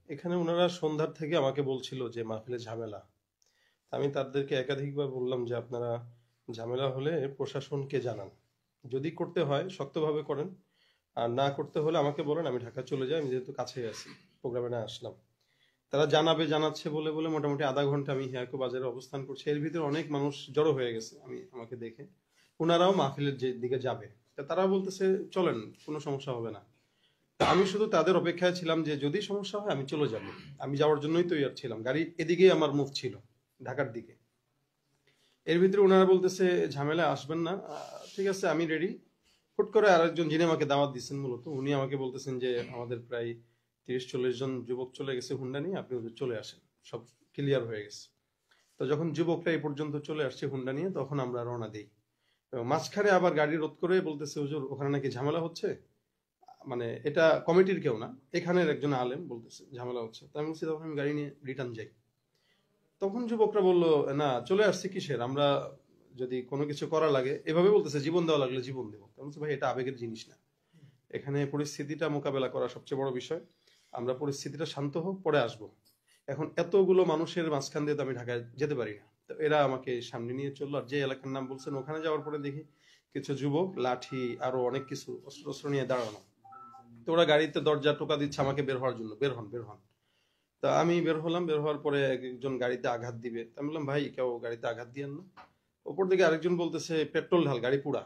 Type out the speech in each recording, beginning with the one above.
এখানে ওনারা সন্ধ্যার থেকে আমাকে বলছিল যে মাহফিলে ঝামেলা। আমি তাদেরকে একাধিকবার বললাম যে আপনারা ঝামেলা হলে প্রশাসনকে জানান, যদি করতে হয় শক্তভাবে করেন, আর না করতে হলে আমাকে বলেন, আমি ঢাকা চলে যাই, আমি যেহেতু কাছে আছি, প্রোগ্রামে না আসলাম। তারা জানাচ্ছে বলে বলে মোটামুটি আধা ঘন্টা আমি হিয়াকো বাজারে অবস্থান করছি। এর ভিতরে অনেক মানুষ জড়ো হয়ে গেছে আমাকে দেখে, ওনারাও মাহফিলের যে দিকে যাবে, তা তারা বলতেছে চলেন, কোনো সমস্যা হবে না। তা আমি শুধু তাদের অপেক্ষায় ছিলাম যে যদি সমস্যা হয় আমি চলে যাব। আমি যাওয়ার জন্যই তৈরি ছিলাম, গাড়ি এদিকেই আমার মুভ ছিল, ঢাকার দিকে। এর ভিতরে ওনারা বলতেছে ঝামেলা আসবেন না, ঠিক আছে আমি রেডি। হুট করে আরেকজন যিনি আমাকে দাওয়াত দিচ্ছেন মূলত, উনি আমাকে বলতেছেন যে আমাদের প্রায় 30-40 জন যুবক চলে গেছে হুন্ডা নিয়ে, আপনি ওদের চলে আসেন, সব ক্লিয়ার হয়ে গেছে। তো যখন যুবকরা এই পর্যন্ত চলে আসছে হুন্ডা নিয়ে, তখন আমরা রওনা দিই। এবং মাঝখানে আবার গাড়ি রোধ করে বলতেছে হুজুর ওখানে নাকি ঝামেলা হচ্ছে, মানে এটা কমিটির কেউ না, এখানের একজন আলেম বলতেছে ঝামেলা হচ্ছে। তো আমি বলছি তখন আমি গাড়ি নিয়ে রিটার্ন যাই। তখন যুবকরা বললো না চলে আসছি কিসের, আমরা যদি কোনো কিছু করা লাগে, এভাবে বলতেছে জীবন দেওয়া লাগলে জীবন দেবো। আমি বলছি ভাই এটা আবেগের জিনিস না, এখানে পরিস্থিতিটা মোকাবেলা করা সবচেয়ে বড় বিষয়। আমরা পরিস্থিতিটা শান্ত হোক, পরে আসবো। এখন এতগুলো মানুষের মাঝখান দিয়ে তো আমি ঢাকায় যেতে পারি না। তো এরা আমাকে সামনে নিয়ে চললো, আর যে এলাকার নাম বলছেন ওখানে যাওয়ার পরে দেখি কিছু যুবক লাঠি আরো অনেক কিছু অস্ত্র নিয়ে দাঁড়ানো। তো ওরা গাড়িতে দরজা টোকা দিচ্ছে আমাকে বের হওয়ার জন্য, বের হন বের হন। তা আমি বের হলাম, বের হওয়ার পরে একজন গাড়িতে আঘাত দিবে, আমি বললাম ভাই কেউ গাড়িতে আঘাত দিয়েন না। ওপর দিকে আরেকজন বলতেছে পেট্রোল ঢাল, গাড়ি পুরা।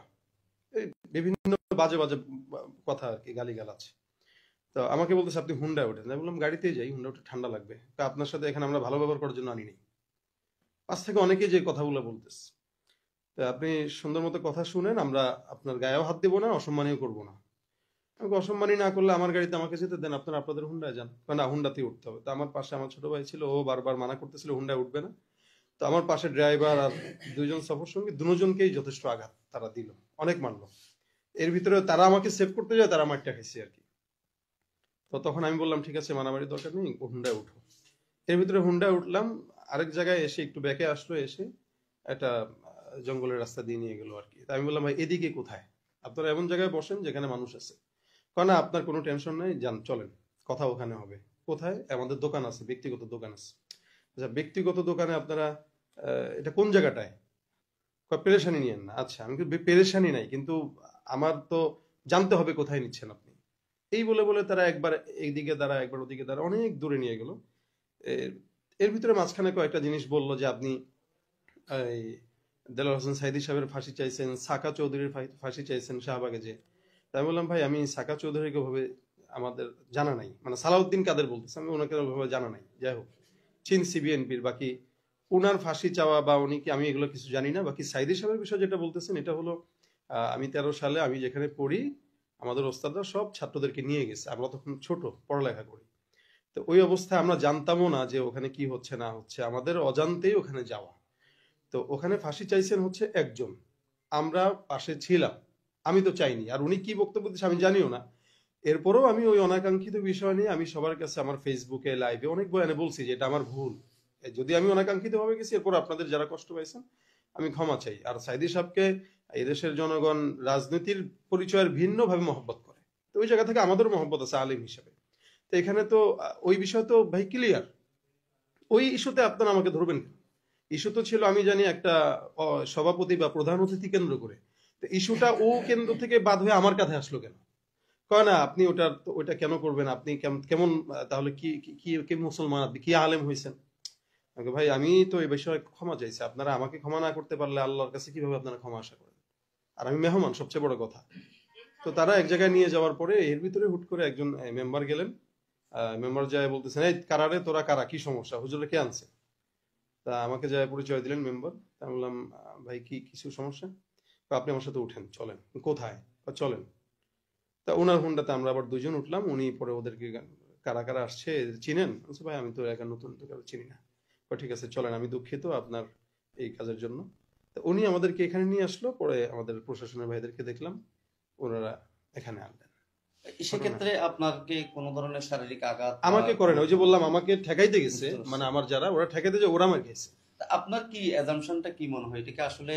এই বিভিন্ন বাজে বাজে কথা আর কি, গালিগালাজ। তো আমাকে বলতেছে আপনি হুন্ডায় ওঠেন, আমি বললাম গাড়িতেই যাই, হুন্ডা উঠে ঠান্ডা লাগবে, তা আপনার সাথে এখানে আমরা ভালো ব্যবহার করার জন্য আনিনি। পাশ থেকে অনেকেই যে কথাগুলো বলতেছে, তা আপনি সুন্দর মতো কথা শুনেন, আমরা আপনার গায়েও হাত দেবো না, অসম্মানীয় করবো না। আমাকে অসম্মানী না করলে আমার গাড়িতে আমাকে যেতে দেন, আপনারা আপনাদের হুন্ডায় যান। না হুন্ডাতেই উঠতে হবে। তো আমার পাশে আমার ছোট ভাই ছিল, ও বারবার মানা করতেছিল হুন্ডায় উঠবে না। তো আমার পাশে ড্রাইভার আর দুইজন সফর সঙ্গী, দুজনকেই যথেষ্ট আঘাত তারা দিল, অনেক মারলো। এর ভিতরে তারা আমাকে সেভ করতে যায়, তারা মারটা খাইছে আর কি। তো তখন আমি বললাম ঠিক আছে মারামারি দরকার নেই, হুন্ডায় উঠো। এর ভিতরে হুন্ডায় উঠলাম, আরেক জায়গায় এসে একটু ব্যাকে আসলো, এসে একটা জঙ্গলের রাস্তা দিয়ে নিয়ে গেল আর কি। তা আমি বললাম ভাই এদিকে কোথায়, আপনারা এমন জায়গায় বসেন যেখানে মানুষ আছে। কারণ না আপনার কোনো টেনশন নেই, যান চলেন, কথা ওখানে হবে। কোথায়, আমাদের দোকান আছে, ব্যক্তিগত দোকান আছে। আচ্ছা ব্যক্তিগত দোকানে আপনারা এটা কোন জায়গাটায়, পেরেশানি নিয়েন না। আচ্ছা আমি পেরেশানি নাই, কিন্তু আমার তো জানতে হবে কোথায় নিচ্ছেন আপনি। এই বলে বলে তারা একবার এইদিকে দাঁড়া, একবার ওদিকে দাঁড়া, অনেক দূরে নিয়ে গেল। এর ভিতরে মাঝখানে কয়েকটা জিনিস বললো যে আপনি এই দেলোয়ার হোসেন সাইদি সাহেবের ফাঁসি চাইছেন, সাকা চৌধুরীর ফাঁসি চাইছেন শাহবাগে যে। তাই বললাম ভাই আমি সাকা চৌধুরীকে ভাবে আমাদের জানা নাই, মানে সালাউদ্দিন কাদের বলতেছে, আমি ওনাকে ভাবে জানা নাই। যাই হোক, চিনছি বিএনপির, বাকি উনার ফাঁসি চাওয়া বা উনি কি, আমি এগুলো কিছু জানি না। বাকি সাইদি সাহেবের বিষয় যেটা বলতেছেন, এটা হলো আমি 13 সালে আমি যেখানে পড়ি, আমাদের ওস্তাদরা সব ছাত্রদেরকে নিয়ে গেছে, আমরা তখন ছোট পড়ালেখা করি। তো ওই অবস্থায় আমরা জানতামও না যে ওখানে কি হচ্ছে না হচ্ছে, আমাদের অজান্তেই ওখানে যাওয়া। তো ওখানে ফাঁসি চাইছেন হচ্ছে একজন, আমরা পাশে ছিলাম, আমি তো চাইনি, আর উনি কি বক্তব্য দিচ্ছে আমি জানিও না। এরপরেও আমি ওই অনাকাঙ্ক্ষিত বিষয় নিয়ে আমি সবার কাছে আমার ফেসবুকে লাইভে অনেক বয়ানে বলছি যে এটা আমার ভুল, যদি আমি অনাকাঙ্ক্ষিত ভাবে গেছি, এরপর আপনাদের যারা কষ্ট পাইছেন আমি ক্ষমা চাই। আর সাইদি সাহেবকে এদেশের জনগণ রাজনীতির পরিচয়ের ভিন্ন ভাবে মহব্বত করে, তো ওই জায়গা থেকে আমাদেরও মহব্বত আছে আলিম হিসেবে। তো এখানে তো ওই বিষয় তো ভাই ক্লিয়ার। ওই ইস্যুতে আপনারা আমাকে ধরবেন কেন? ইস্যু তো ছিল আমি জানি একটা সভাপতি বা প্রধান অতিথি কেন্দ্র করে। তো ইস্যুটা ও কেন্দ্র থেকে বাদ হয়ে আমার কাছে আসলো কেন? কয় না আপনি ওটা কেন করবেন, আপনি কেমন তাহলে কি কি কি মুসলমান, আপনি কি আলেম হয়েছেন? ভাই আমি তো এই বিষয়ে ক্ষমা চাইছি, আপনারা আমাকে ক্ষমা না করতে পারলে আল্লাহর কাছে কিভাবে আপনারা ক্ষমা আশা করেন? আর আমি মেহমান, সবচেয়ে বড় কথা। তো তারা এক জায়গায় নিয়ে যাওয়ার পরে এর ভিতরে হুট করে একজন মেম্বার গেলেন। মেম্বার যায় বলতেছেন এই কারারে তোরা কারা, কি সমস্যা, হুজুরে কে আনছে? তা আমাকে যায় পরিচয় দিলেন মেম্বার। তা আমি বললাম ভাই কি কিছু সমস্যা? আপনি আমার সাথে উঠেন, চলেন। কোথায়? চলেন। তা ওনার হুন্ডাতে আমরা আবার দুজন উঠলাম। উনি পরে ওদেরকে কারা কারা আসছে চিনেন? বলছে ভাই আমি তো একা নতুন, তো কারো চিনি না। ঠিক আছে চলেন, আমি দুঃখিত আপনার এই কাজের জন্য। তা উনি আমাদেরকে এখানে নিয়ে আসলো, পরে আমাদের প্রশাসনের ভাইদেরকে দেখলাম, ওনারা এখানে আনলেন। সেক্ষেত্রে আপনাকে কোনো ধরনের শারীরিক আঘাত আমাকে করেন, ওই যে বললাম আমাকে ঠেকাইতে গেছে, মানে আমার যারা ওরা ঠেকাইতে যে ওরা আমার গেছে। আপনার কি অ্যাজাম্পশনটা কি মনে হয়, এটাকে আসলে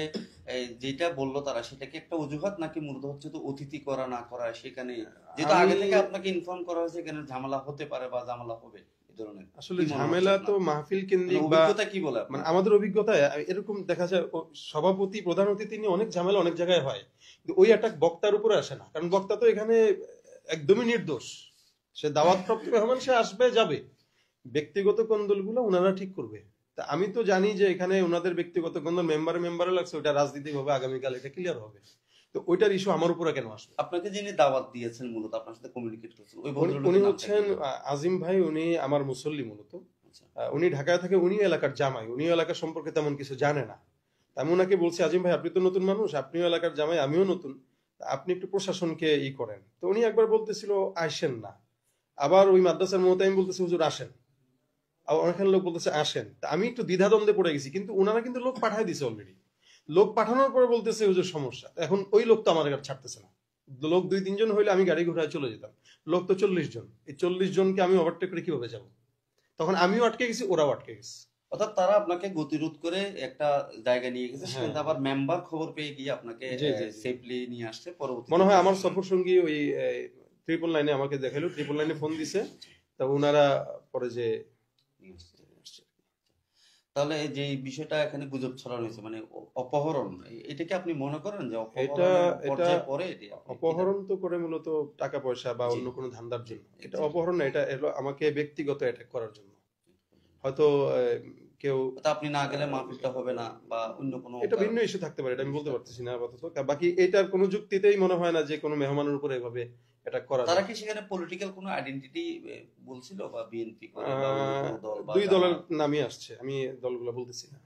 যেটা বললো তারা সেটা কি একটা অজুহাত, নাকি মূলত হচ্ছে তো অতিথি করা না করা, সেখানে যেটা আগে থেকে আপনাকে ইনফর্ম করা হয়েছে এখানে ঝামেলা হতে পারে বা ঝামেলা হবে, এই ধরনের? আসলে কি মনে হচ্ছে ঝামেলা তো আপনার? মাহফিল মানে কেন্দ্রিক বা অভিজ্ঞতা কি বলে মানে আপনার? আমাদের অভিজ্ঞতায় এরকম দেখা যায় সভাপতি প্রধান অতিথি নিয়ে অনেক ঝামেলা অনেক জায়গায় হয়, কিন্তু ওই অ্যাটাক বক্তার উপরে আসে না, কারণ বক্তা তো এখানে একদমই নির্দোষ। সে দাওয়াতপ্রাপ্ত মেহমান, সে আসবে যাবে, ব্যক্তিগত কোন্দলগুলো ওনারা ঠিক করবে। তা আমি তো জানি যে এখানে ওনাদের ব্যক্তিগত কোন্দল মেম্বারে লাগছে, ওইটা রাজনীতিক হবে, আগামীকাল এটা ক্লিয়ার হবে। তো ওইটার ইস্যু আমার উপরে কেন আসবে? আপনাকে যিনি দাওয়াত দিয়েছেন, মূলত আপনার সাথে কমিউনিকেট করেছেন, ওই উনি ভদ্রলোকের উনি নামটা হচ্ছেন কি? আজিম ভাই, উনি আমার মুসল্লি মূলত। আচ্ছা। উনি ঢাকায় থাকে, উনি এলাকার জামাই, উনি এলাকা সম্পর্কে তেমন কিছু জানে না। তা আমি ওনাকে বলছি, আজিম ভাই আপনি তো নতুন মানুষ, আপনিও এলাকার জামাই, আমিও নতুন, তা আপনি একটু প্রশাসনকে করেন। তো উনি একবার বলতেছিল আসেন না, আবার ওই মাদ্রাসার মতো আমি বলতেছি হুজুর আসেন, আবার অনেকখানে লোক বলতেছে আসেন। তা আমি একটু দ্বিধাদ্বন্দ্বে পড়ে গেছি, কিন্তু ওনারা কিন্তু লোক পাঠায় দিছে অলরেডি। লোক পাঠানোর পরে বলতেছে হুজুর সমস্যা। এখন ওই লোক তো আমার গাড়ি ছাড়তেছে না। লোক 2-3 জন হইলে আমি গাড়ি ঘোড়ায় চলে যেতাম, লোক তো 40 জন। এই 40 জনকে আমি ওভারটেক করে কিভাবে যাবো? তখন আমিও আটকে গেছি, ওরাও আটকে গেছে। অর্থাৎ তারা আপনাকে গতিরোধ করে একটা জায়গায় নিয়ে গেছে, হ্যাঁ, সেখানে আবার মেম্বার খবর পেয়ে গিয়ে আপনাকে জি জি জি। সেফলি নিয়ে আসছে পরবর্তীতে মনে হয় আমার প্রশাসন। সফর সঙ্গী ওই 999 আমাকে দেখাইলো, 999 ফোন দিছে। তা ওনারা পরে যে নিয়ে আসছে। তাহলে এই যে এই বিষয়টা এখানে গুজব ছড়ানো হয়েছে, মানে অপহরণ, এটা কি আপনি মনে করেন যে এটা অপহরণের এটা পর্যায়ে পড়ে? এটি আপনি কি অপহরণ তো করে মূলত টাকা পয়সা বা জি, অন্য কোনো ধান্দার জি, জন্য। এটা exactly. অপহরণ না, এটা এলো আমাকে ব্যক্তিগত অ্যাটাক করার জন্য। হয়তো কেউ তা আপনি না গেলে মাহফিলটা হবে না, বা অন্য কোনো এটা ভিন্ন কারণে ইস্যু থাকতে পারে, এটা আমি বলতে পারতেছি না আপাতত। বাকি এটার কোনো যুক্তিতেই মনে হয় না যে কোনো মেহমানের উপরে এভাবে অ্যাটাক করা তারা যায়। কি সেখানে পলিটিক্যাল কোনো আইডেন্টিটি বলছিল, বা বিএনপি করে বা অন্য আহ, কোনো দল বা 2 দলের জামাত? নামই আসছে, আমি দলগুলো বলতেছি না।